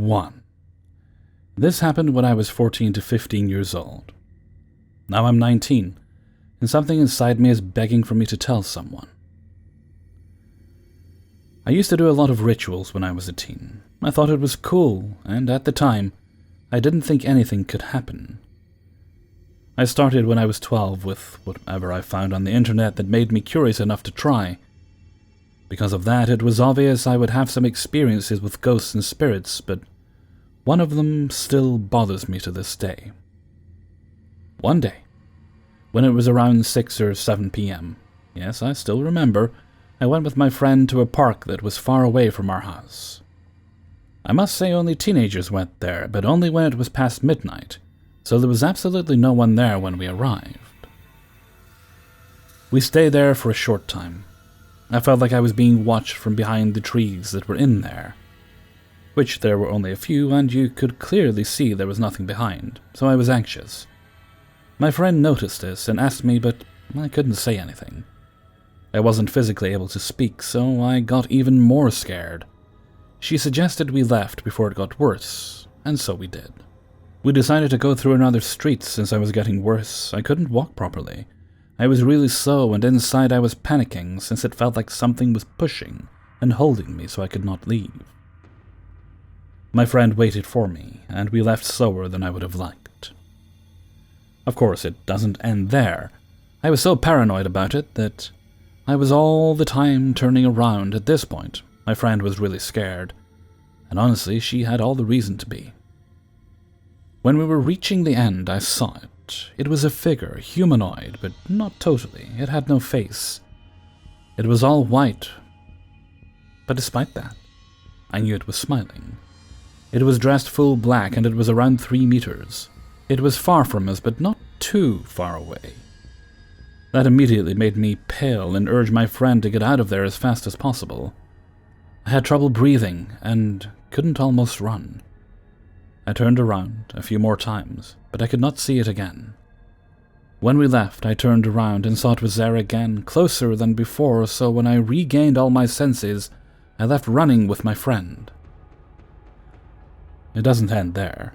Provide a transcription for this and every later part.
1. This happened when I was 14 to 15 years old. Now I'm 19, and something inside me is begging for me to tell someone. I used to do a lot of rituals when I was a teen. I thought it was cool, and at the time, I didn't think anything could happen. I started when I was 12 with whatever I found on the internet that made me curious enough to try. Because of that, it was obvious I would have some experiences with ghosts and spirits, but one of them still bothers me to this day. One day, when it was around 6 or 7 p.m., yes, I still remember, I went with my friend to a park that was far away from our house. I must say only teenagers went there, but only when it was past midnight, so there was absolutely no one there when we arrived. We stayed there for a short time. I felt like I was being watched from behind the trees that were in there, which there were only a few, and you could clearly see there was nothing behind, so I was anxious. My friend noticed this and asked me, but I couldn't say anything. I wasn't physically able to speak, so I got even more scared. She suggested we left before it got worse, and so we did. We decided to go through another street since I was getting worse. I couldn't walk properly. I was really slow, and inside I was panicking since it felt like something was pushing and holding me so I could not leave. My friend waited for me, and we left slower than I would have liked. Of course, it doesn't end there. I was so paranoid about it that I was all the time turning around. At this point, my friend was really scared, and honestly, she had all the reason to be. When we were reaching the end, I saw it. It was a figure, humanoid, but not totally. It had no face. It was all white. But despite that, I knew it was smiling. It was dressed full black, and it was around 3 meters. It was far from us, but not too far away. That immediately made me pale and urge my friend to get out of there as fast as possible. I had trouble breathing, and couldn't almost run. I turned around a few more times, but I could not see it again. When we left, I turned around and saw it was there again, closer than before, so when I regained all my senses, I left running with my friend. It doesn't end there.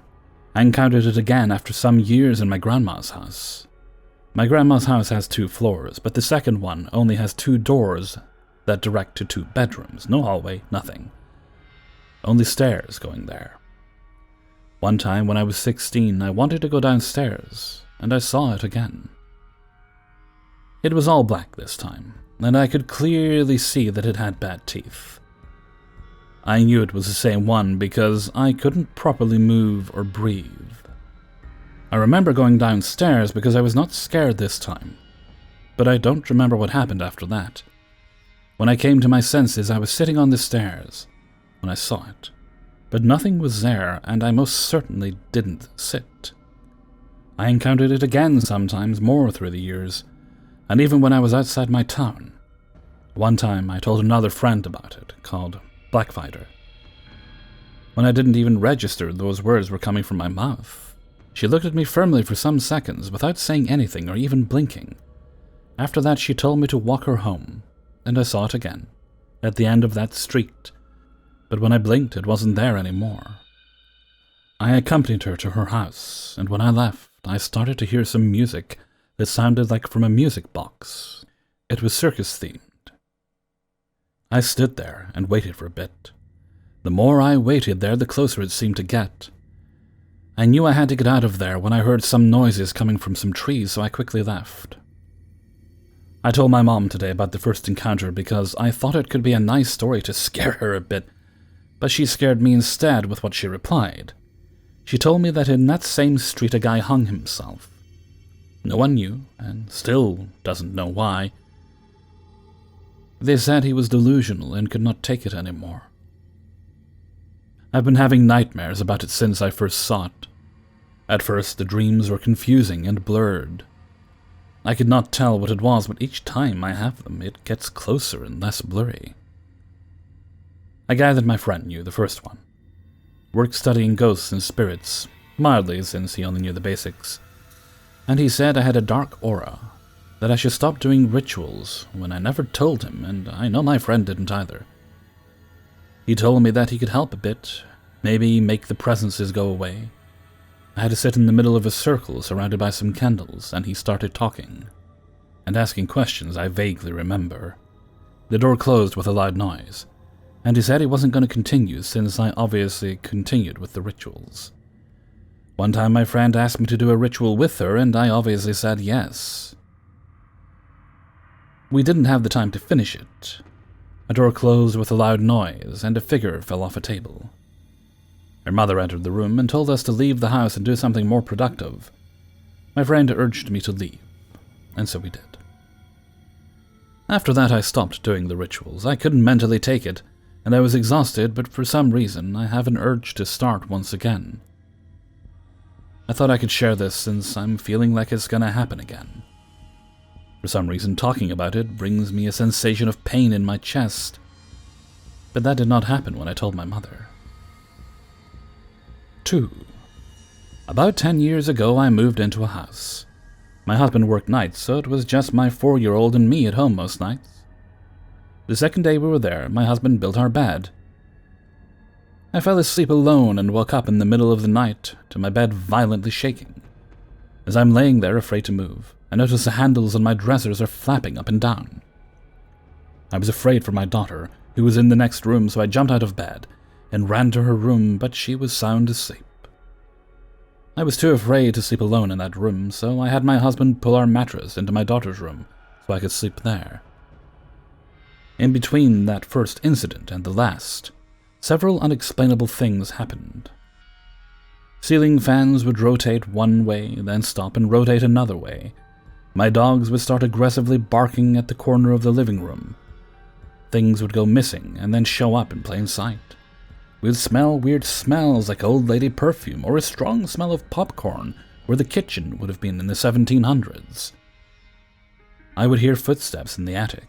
I encountered it again after some years in my grandma's house. My grandma's house has 2 floors, but the second one only has 2 doors that direct to 2 bedrooms. No hallway, nothing. Only stairs going there. One time when I was 16, I wanted to go downstairs, and I saw it again. It was all black this time, and I could clearly see that it had bad teeth. I knew it was the same one because I couldn't properly move or breathe. I remember going downstairs because I was not scared this time, but I don't remember what happened after that. When I came to my senses, I was sitting on the stairs when I saw it. But nothing was there, and I most certainly didn't sit. I encountered it again sometimes more through the years, and even when I was outside my town. One time I told another friend about it, called Blackfighter. When I didn't even register those words were coming from my mouth, she looked at me firmly for some seconds without saying anything or even blinking. After that she told me to walk her home, and I saw it again, at the end of that street. But when I blinked, it wasn't there anymore. I accompanied her to her house, and when I left, I started to hear some music that sounded like from a music box. It was circus-themed. I stood there and waited for a bit. The more I waited there, the closer it seemed to get. I knew I had to get out of there when I heard some noises coming from some trees, so I quickly left. I told my mom today about the first encounter because I thought it could be a nice story to scare her a bit, but she scared me instead with what she replied. She told me that in that same street a guy hung himself. No one knew, and still doesn't know why. They said he was delusional and could not take it anymore. I've been having nightmares about it since I first saw it. At first, the dreams were confusing and blurred. I could not tell what it was, but each time I have them, it gets closer and less blurry. A guy that my friend knew, the first one, worked studying ghosts and spirits, mildly since he only knew the basics, and he said I had a dark aura, that I should stop doing rituals when I never told him, and I know my friend didn't either. He told me that he could help a bit, Maybe make the presences go away. I had to sit in the middle of a circle surrounded by some candles, and he started talking and asking questions I vaguely remember. The door closed with a loud noise, and he said he wasn't going to continue since I obviously continued with the rituals. One time my friend asked me to do a ritual with her, and I obviously said yes. We didn't have the time to finish it. A door closed with a loud noise, and a figure fell off a table. Her mother entered the room and told us to leave the house and do something more productive. My friend urged me to leave, and so we did. After that, I stopped doing the rituals. I couldn't mentally take it, and I was exhausted, but for some reason, I have an urge to start once again. I thought I could share this since I'm feeling like it's gonna happen again. For some reason, talking about it brings me a sensation of pain in my chest, but that did not happen when I told my mother. 2. About 10 years ago, I moved into a house. My husband worked nights, so it was just my 4-year-old and me at home most nights. The second day we were there, my husband built our bed. I fell asleep alone and woke up in the middle of the night to my bed violently shaking. As I'm laying there afraid to move, I notice the handles on my dressers are flapping up and down. I was afraid for my daughter, who was in the next room, so I jumped out of bed and ran to her room, but she was sound asleep. I was too afraid to sleep alone in that room, so I had my husband pull our mattress into my daughter's room so I could sleep there. In between that first incident and the last, several unexplainable things happened. Ceiling fans would rotate one way, then stop and rotate another way. My dogs would start aggressively barking at the corner of the living room. Things would go missing and then show up in plain sight. We'd smell weird smells like old lady perfume or a strong smell of popcorn where the kitchen would have been in the 1700s. I would hear footsteps in the attic.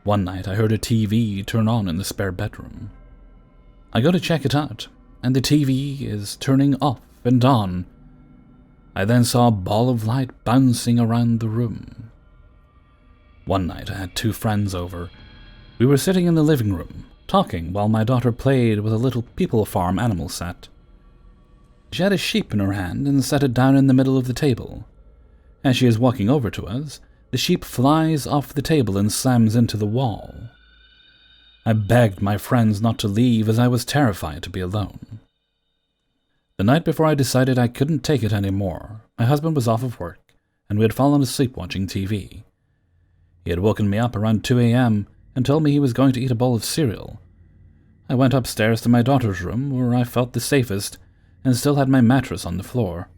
One night I heard a TV turn on in the spare bedroom. I go to check it out, and the TV is turning off and on. I then saw a ball of light bouncing around the room. One night I had 2 friends over. We were sitting in the living room, talking while my daughter played with a little People Farm animal set. She had a sheep in her hand and set it down in the middle of the table. As she is walking over to us, the sheep flies off the table and slams into the wall. I begged my friends not to leave as I was terrified to be alone. The night before I decided I couldn't take it anymore, my husband was off of work, and we had fallen asleep watching TV. He had woken me up around 2 a.m. and told me he was going to eat a bowl of cereal. I went upstairs to my daughter's room, where I felt the safest, and still had my mattress on the floor.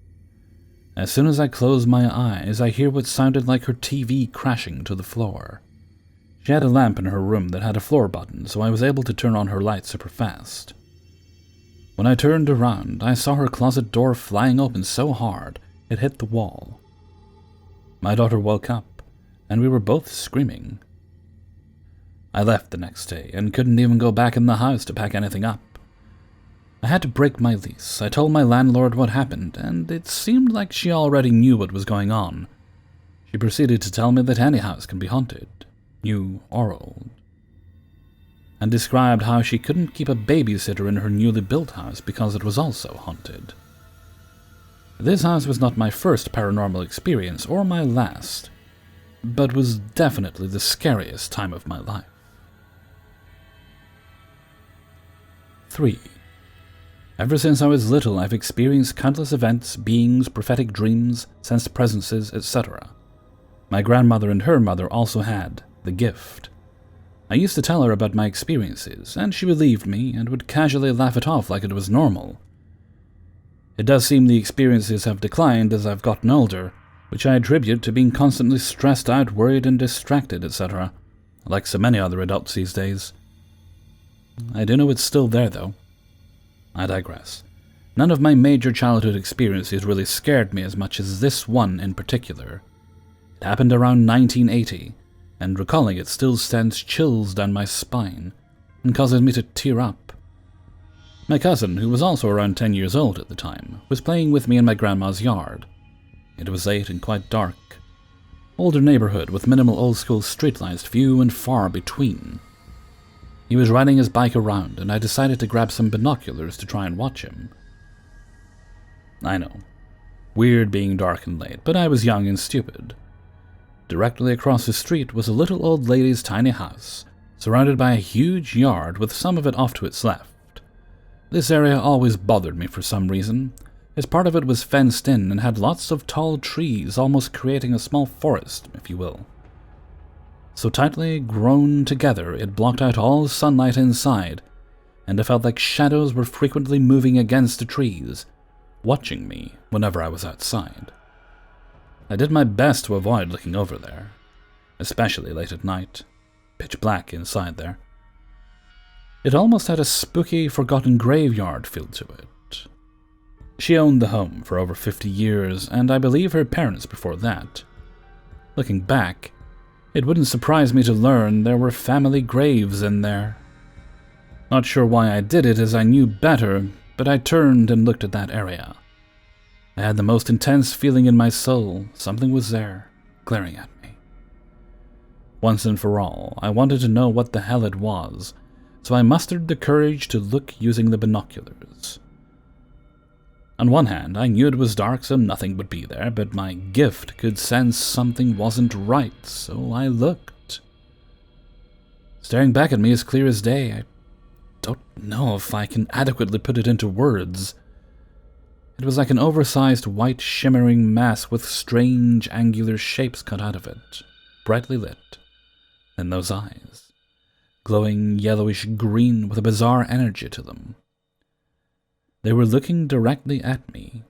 As soon as I closed my eyes, I hear what sounded like her TV crashing to the floor. She had a lamp in her room that had a floor button, so I was able to turn on her light super fast. When I turned around, I saw her closet door flying open so hard it hit the wall. My daughter woke up, and we were both screaming. I left the next day and couldn't even go back in the house to pack anything up. I had to break my lease. I told my landlord what happened, and it seemed like she already knew what was going on. She proceeded to tell me that any house can be haunted, new or old, and described how she couldn't keep a babysitter in her newly built house because it was also haunted. This house was not my first paranormal experience or my last, but was definitely the scariest time of my life. 3. Ever since I was little, I've experienced countless events, beings, prophetic dreams, sensed presences, etc. My grandmother and her mother also had the gift. I used to tell her about my experiences, and she believed me and would casually laugh it off like it was normal. It does seem the experiences have declined as I've gotten older, which I attribute to being constantly stressed out, worried and distracted, etc., like so many other adults these days. I do know it's still there, though. I digress. None of my major childhood experiences really scared me as much as this one in particular. It happened around 1980, and recalling it still sends chills down my spine and causes me to tear up. My cousin, who was also around 10 years old at the time, was playing with me in my grandma's yard. It was late and quite dark. Older neighborhood with minimal old-school streetlights few and far between. He was riding his bike around, and I decided to grab some binoculars to try and watch him. I know, weird being dark and late, but I was young and stupid. Directly across the street was a little old lady's tiny house, surrounded by a huge yard with some of it off to its left. This area always bothered me for some reason, as part of it was fenced in and had lots of tall trees, almost creating a small forest, if you will. So tightly grown together, it blocked out all sunlight inside, and I felt like shadows were frequently moving against the trees, watching me whenever I was outside. I did my best to avoid looking over there, especially late at night, pitch black inside there. It almost had a spooky, forgotten graveyard feel to it. She owned the home for over 50 years, and I believe her parents before that. Looking back, it wouldn't surprise me to learn there were family graves in there. Not sure why I did it, as I knew better, but I turned and looked at that area. I had the most intense feeling in my soul. Something was there, glaring at me. Once and for all, I wanted to know what the hell it was, so I mustered the courage to look using the binoculars. On one hand, I knew it was dark, so nothing would be there, but my gift could sense something wasn't right, so I looked. Staring back at me as clear as day, I don't know if I can adequately put it into words. It was like an oversized white shimmering mass with strange angular shapes cut out of it, brightly lit. Then those eyes, glowing yellowish green with a bizarre energy to them. They were looking directly at me,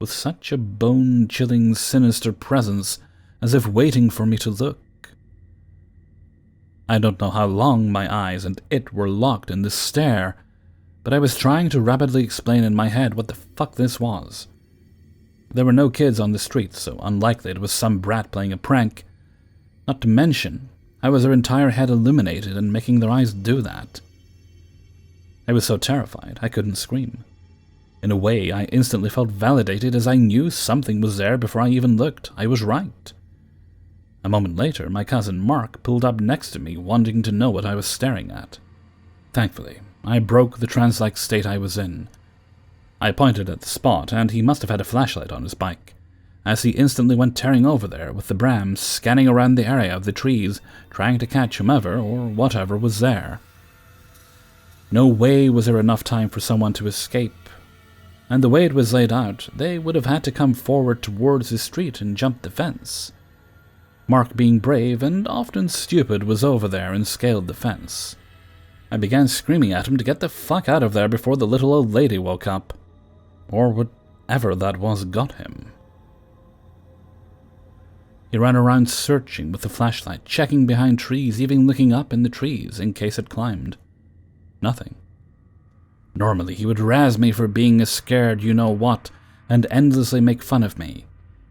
with such a bone-chilling, sinister presence, as if waiting for me to look. I don't know how long my eyes and it were locked in this stare, but I was trying to rapidly explain in my head what the fuck this was. There were no kids on the street, so unlikely it was some brat playing a prank. Not to mention, how was her entire head illuminated and making their eyes do that? I was so terrified, I couldn't scream. In a way, I instantly felt validated, as I knew something was there before I even looked. I was right. A moment later, my cousin Mark pulled up next to me, wanting to know what I was staring at. Thankfully, I broke the trance-like state I was in. I pointed at the spot, and he must have had a flashlight on his bike, as he instantly went tearing over there, with the Bram scanning around the area of the trees, trying to catch whomever or whatever was there. No way was there enough time for someone to escape, and the way it was laid out, they would have had to come forward towards the street and jump the fence. Mark, being brave and often stupid, was over there and scaled the fence. I began screaming at him to get the fuck out of there before the little old lady woke up, or whatever that was got him. He ran around searching with the flashlight, checking behind trees, even looking up in the trees in case it climbed. Nothing. Normally, he would razz me for being a scared you-know-what and endlessly make fun of me,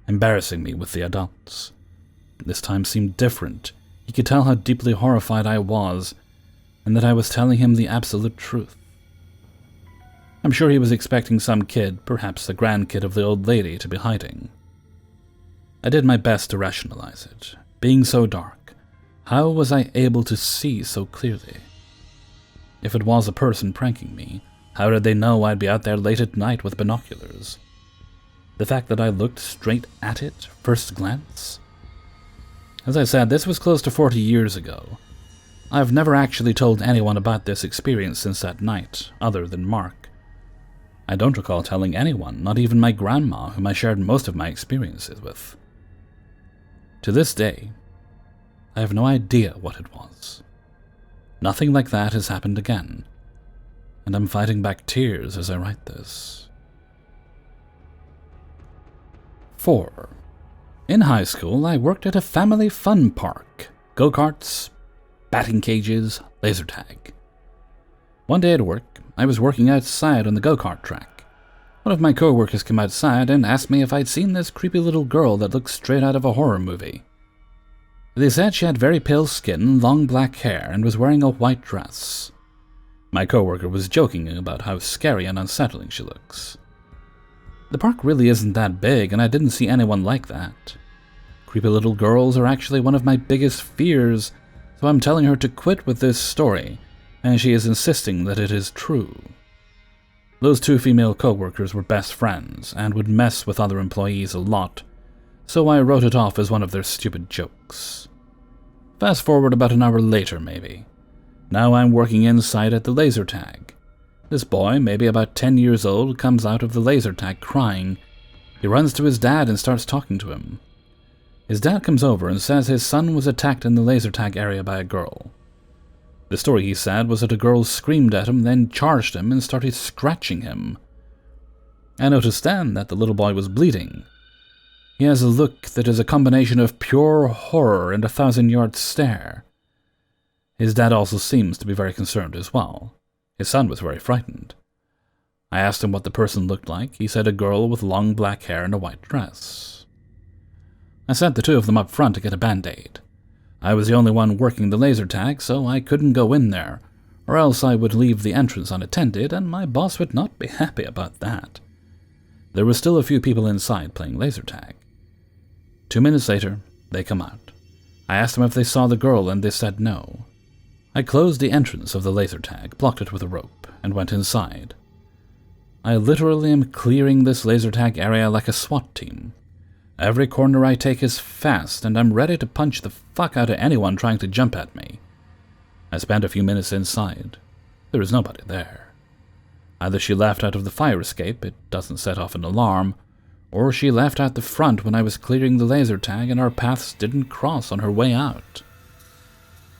embarrassing me with the adults. This time seemed different. He could tell how deeply horrified I was, and that I was telling him the absolute truth. I'm sure he was expecting some kid, perhaps the grandkid of the old lady, to be hiding. I did my best to rationalize it. Being so dark, how was I able to see so clearly? If it was a person pranking me, how did they know I'd be out there late at night with binoculars? The fact that I looked straight at it, first glance? As I said, this was close to 40 years ago. I've never actually told anyone about this experience since that night, other than Mark. I don't recall telling anyone, not even my grandma, whom I shared most of my experiences with. To this day, I have no idea what it was. Nothing like that has happened again, and I'm fighting back tears as I write this. 4. In high school, I worked at a family fun park. Go-karts, batting cages, laser tag. One day at work, I was working outside on the go-kart track. One of my co-workers came outside and asked me if I'd seen this creepy little girl that looked straight out of a horror movie. They said she had very pale skin, long black hair, and was wearing a white dress. My co-worker was joking about how scary and unsettling she looks. The park really isn't that big, and I didn't see anyone like that. Creepy little girls are actually one of my biggest fears, so I'm telling her to quit with this story, and she is insisting that it is true. Those two female co-workers were best friends and would mess with other employees a lot, so I wrote it off as one of their stupid jokes. Fast forward about an hour later, maybe. Now I'm working inside at the laser tag. This boy, maybe about 10 years old, comes out of the laser tag crying. He runs to his dad and starts talking to him. His dad comes over and says his son was attacked in the laser tag area by a girl. The story he said was that a girl screamed at him, then charged him and started scratching him. I noticed then that the little boy was bleeding. He has a look that is a combination of pure horror and a 1,000-yard stare. His dad also seems to be very concerned as well. His son was very frightened. I asked him what the person looked like. He said a girl with long black hair and a white dress. I sent the two of them up front to get a band-aid. I was the only one working the laser tag, so I couldn't go in there, or else I would leave the entrance unattended, and my boss would not be happy about that. There were still a few people inside playing laser tag. 2 minutes later, they come out. I asked them if they saw the girl, and they said no. I closed the entrance of the laser tag, blocked it with a rope, and went inside. I literally am clearing this laser tag area like a SWAT team. Every corner I take is fast, and I'm ready to punch the fuck out of anyone trying to jump at me. I spent a few minutes inside. There is nobody there. Either she left out of the fire escape, it doesn't set off an alarm, or she left out the front when I was clearing the laser tag and our paths didn't cross on her way out.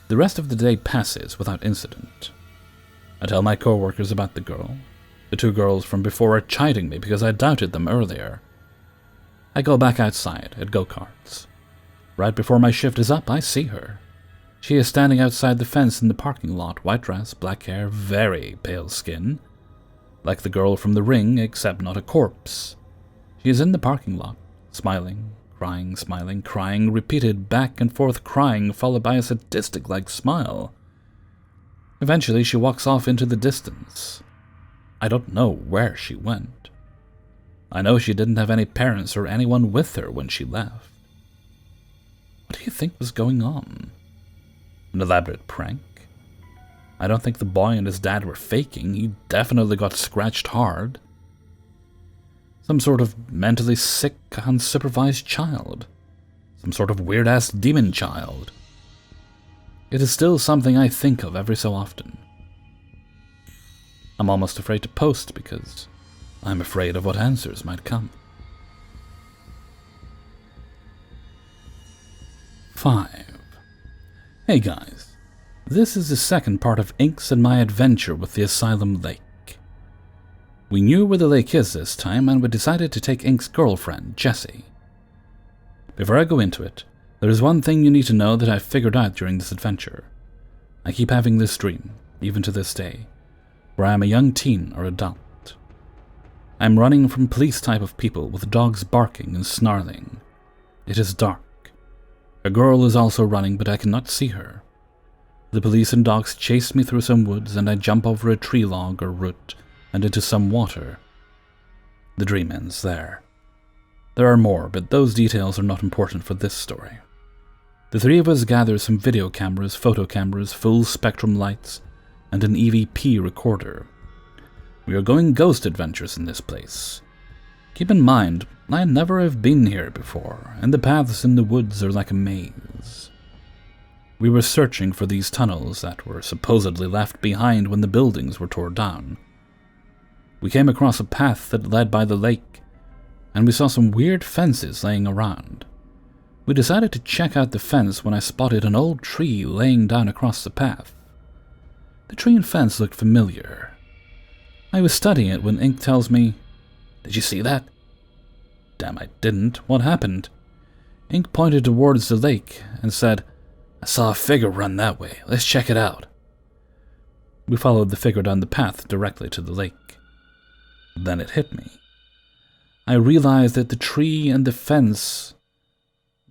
The rest of the day passes without incident. I tell my co-workers about the girl. The two girls from before are chiding me because I doubted them earlier. I go back outside at go-karts. Right before my shift is up, I see her. She is standing outside the fence in the parking lot, white dress, black hair, very pale skin. Like the girl from The Ring, except not a corpse. She is in the parking lot, smiling, crying, repeated back and forth crying, followed by a sadistic-like smile. Eventually, she walks off into the distance. I don't know where she went. I know she didn't have any parents or anyone with her when she left. What do you think was going on? An elaborate prank? I don't think the boy and his dad were faking. He definitely got scratched hard. Some sort of mentally sick, unsupervised child. Some sort of weird-ass demon child. It is still something I think of every so often. I'm almost afraid to post because I'm afraid of what answers might come. 5. Hey guys, this is the second part of Inks and my adventure with the Asylum Lake. We knew where the lake is this time, and we decided to take Ink's girlfriend, Jessie. Before I go into it, there is one thing you need to know that I've figured out during this adventure. I keep having this dream, even to this day, where I am a young teen or adult. I'm running from police type of people with dogs barking and snarling. It is dark. A girl is also running, but I cannot see her. The police and dogs chase me through some woods, and I jump over a tree log or root and into some water. The dream ends there. There are more, but those details are not important for this story. The three of us gather some video cameras, photo cameras, full spectrum lights, and an EVP recorder. We are going ghost adventures in this place. Keep in mind, I never have been here before, and the paths in the woods are like a maze. We were searching for these tunnels that were supposedly left behind when the buildings were torn down. We came across a path that led by the lake, and we saw some weird fences laying around. We decided to check out the fence when I spotted an old tree laying down across the path. The tree and fence looked familiar. I was studying it when Ink tells me, "Did you see that?" Damn, I didn't. What happened? Ink pointed towards the lake and said, "I saw a figure run that way. Let's check it out." We followed the figure down the path directly to the lake. Then it hit me. I realized that the tree and the fence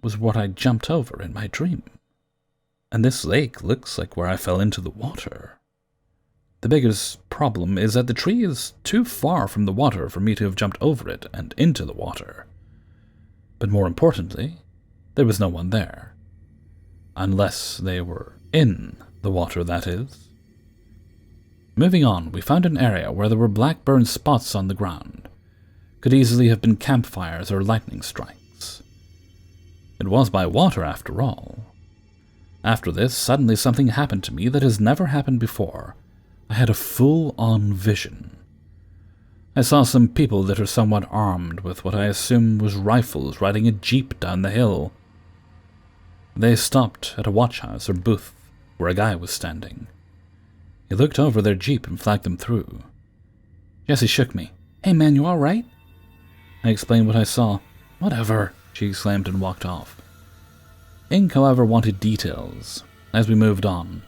was what I jumped over in my dream. And this lake looks like where I fell into the water. The biggest problem is that the tree is too far from the water for me to have jumped over it and into the water. But more importantly, there was no one there. Unless they were in the water, that is. Moving on, we found an area where there were black burned spots on the ground. Could easily have been campfires or lightning strikes. It was by water after all. After this, suddenly something happened to me that has never happened before. I had a full-on vision. I saw some people that are somewhat armed with what I assume was rifles riding a jeep down the hill. They stopped at a watch house or booth where a guy was standing. He looked over their jeep and flagged them through. Jessie shook me. "Hey man, you alright?" I explained what I saw. "Whatever," she exclaimed and walked off. Ink, however, wanted details. As we moved on,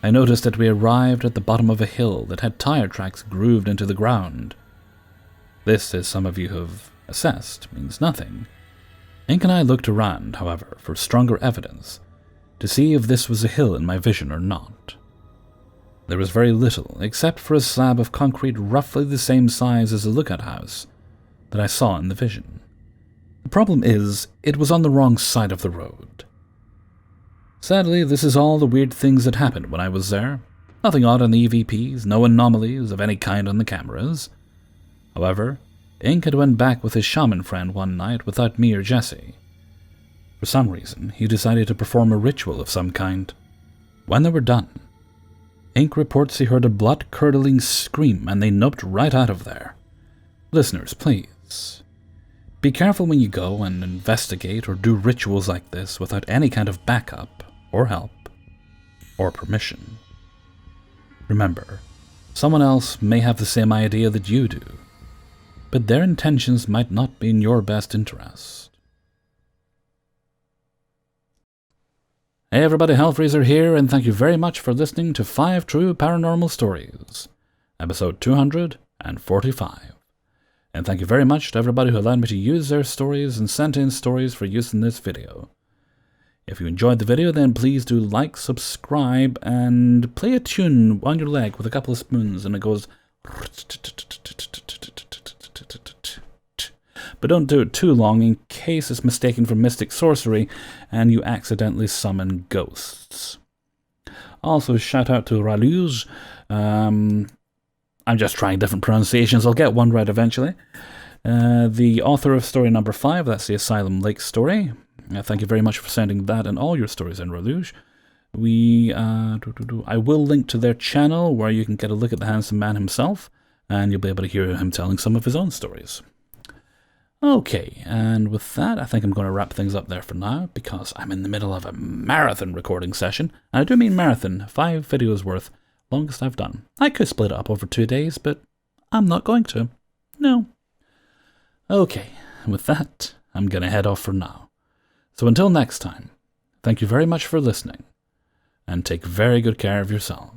I noticed that we arrived at the bottom of a hill that had tire tracks grooved into the ground. This, as some of you have assessed, means nothing. Ink and I looked around, however, for stronger evidence, to see if this was a hill in my vision or not. There was very little, except for a slab of concrete roughly the same size as the lookout house that I saw in the vision. The problem is, it was on the wrong side of the road. Sadly, this is all the weird things that happened when I was there. Nothing odd on the EVPs, no anomalies of any kind on the cameras. However, Ink had went back with his shaman friend one night without me or Jessie. For some reason, he decided to perform a ritual of some kind. When they were done, Ink reports he heard a blood-curdling scream and they noped right out of there. Listeners, please, be careful when you go and investigate or do rituals like this without any kind of backup, or help, or permission. Remember, someone else may have the same idea that you do, but their intentions might not be in your best interest. Hey everybody, Hellfreezer here, and thank you very much for listening to 5 True Paranormal Stories, episode 245. And thank you very much to everybody who allowed me to use their stories and sent in stories for use in this video. If you enjoyed the video, then please do like, subscribe, and play a tune on your leg with a couple of spoons, and it goes... But don't do it too long in case it's mistaken for mystic sorcery and you accidentally summon ghosts. Also, shout out to Railuge. I'm just trying different pronunciations. I'll get one right eventually. The author of story number 5, that's the Asylum Lake story. Thank you very much for sending that and all your stories in Railuge. I will link to their channel where you can get a look at the handsome man himself, and you'll be able to hear him telling some of his own stories. Okay, and with that, I think I'm going to wrap things up there for now, because I'm in the middle of a marathon recording session, and I do mean marathon, 5 videos worth, longest I've done. I could split it up over 2 days, but I'm not going to. No. Okay, with that, I'm going to head off for now. So until next time, thank you very much for listening, and take very good care of yourself.